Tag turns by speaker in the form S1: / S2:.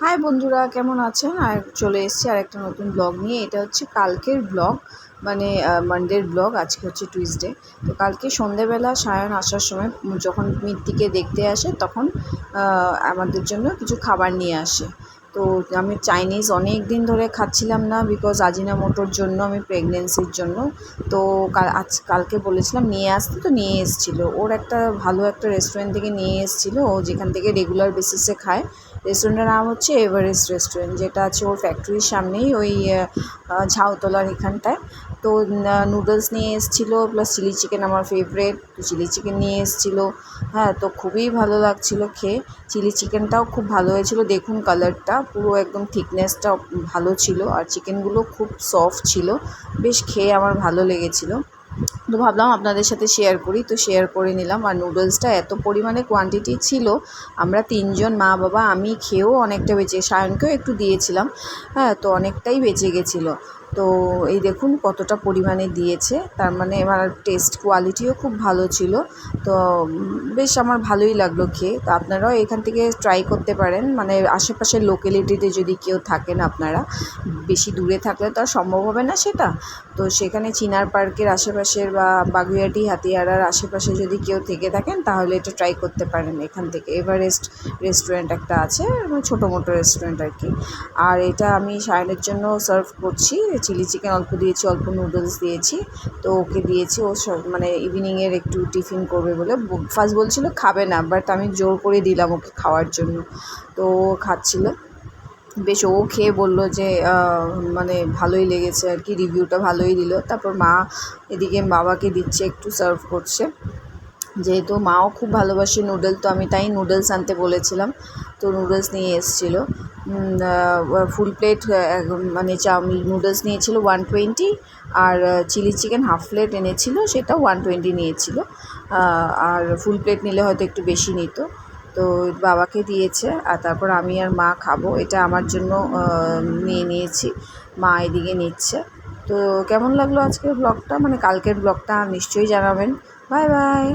S1: High বন্ধুরা, কেমন আছেন? আর চলে এসেছি আর একটা নতুন ব্লগ নিয়ে। এটা হচ্ছে কালকের ব্লগ, মানে মানডের ব্লগ। আজকে হচ্ছে টুইসডে। তো কালকে সন্ধেবেলা সায়ন আসার সময় যখন মিত্তিকে দেখতে আসে, তখন আমাদের জন্য কিছু খাবার নিয়ে আসে। তো আমি চাইনিজ অনেক দিন ধরে খাচ্ছিলাম না, বিকজ আজিনামোটোর জন্য, আমি প্রেগনেন্সির জন্য। তো কালকে বলেছিলাম নিয়ে আসতে, তো নিয়ে এসেছিলো। ওর একটা ভালো একটা রেস্টুরেন্ট থেকে নিয়ে এসেছিলো, ও যেখান থেকে রেগুলার বেসিসে খায়। রেস্টুরেন্টের নাম হচ্ছে এভারেস্ট রেস্টুরেন্ট, যেটা আছে ওর ফ্যাক্টরির সামনেই, ওই ঝাউতলার এখানটায়। তো নুডলস নিয়ে এসেছিলো, প্লাস চিলি চিকেন, আমার ফেভারেট। তো চিলি চিকেন নিয়ে এসেছিলো। হ্যাঁ, তো খুবই ভালো লাগছিলো খেয়ে। চিলি চিকেনটাও খুব ভালো হয়েছিলো, দেখুন কালারটা পুরো একদম, থিকনেসটাও ভালো ছিল, আর চিকেনগুলো খুব সফট ছিল। বেশ খেয়ে আমার ভালো লেগেছিলো। তো ভাবলাম আপনাদের সাথে শেয়ার করি, তো শেয়ার করে নিলাম। আর নুডলসটা এত পরিমাণে কোয়ান্টিটি ছিল, আমরা তিনজন, মা বাবা আমি, খেয়েও অনেকটা বেঁচে, সায়নকেও একটু দিয়েছিলাম। হ্যাঁ, তো অনেকটাই বেঁচে গেছিলো। তো এই দেখুন কতটা পরিমাণে দিয়েছে, তার মানে আমার টেস্ট কোয়ালিটিও খুব ভালো ছিল। তো বেশ আমার ভালোই লাগলো খেয়ে। তো আপনারাও এখান থেকে ট্রাই করতে পারেন, মানে আশেপাশের লোকালিটিতে যদি কেউ থাকেন আপনারা। বেশি দূরে থাকলে তো আর সম্ভব হবে না সেটা। তো সেখানে চিনার পার্কের আশেপাশের বা বাগুইআটি হাতিয়ারার আশেপাশে যদি কেউ থেকে থাকেন, তাহলে এটা ট্রাই করতে পারেন। এখান থেকে এভারেস্ট রেস্টুরেন্ট একটা আছে, ছোটো মোটো রেস্টুরেন্ট আর কি। আর এটা আমি সায়নের জন্য সার্ভ করছি। চিলি চিকেন অল্প দিয়েছি, অল্প নুডলস দিয়েছি। তো ওকে দিয়েছি, ও মানে ইভিনিংয়ের একটু টিফিন করবে বলে। ফার্স্ট বলছিল খাবে না, বাট আমি জোর করে দিলাম ওকে খাওয়ার জন্য। তো ও খাচ্ছিল। বেশ, ও খেয়ে বললো যে মানে ভালোই লেগেছে আর কি, রিভিউটা ভালোই দিল। তারপর মা এদিকে বাবাকে দিচ্ছে, একটু সার্ভ করছে। যেহেতু মাও খুব ভালোবাসে নুডলস, তো আমি তাই নুডলস আনতে বলেছিলাম। তো নুডলস নিয়ে এসেছিলো। ফুল প্লেট, মানে নুডলস নিয়েছিল 120, আর চিলি চিকেন হাফ প্লেট এনেছিল, সেটাও 120 নিয়েছিল। আর ফুল প্লেট নিলে হয়তো একটু বেশি নিত। তো বাবাকে দিয়েছে, আর তারপর আমি আর মা খাবো। এটা আমার জন্য নিয়ে নিয়েছি, মা এদিকে নিচ্ছে। তো কেমন লাগলো আজকের ব্লগটা, মানে কালকের ব্লগটা নিশ্চয়ই জানাবেন। Bye bye.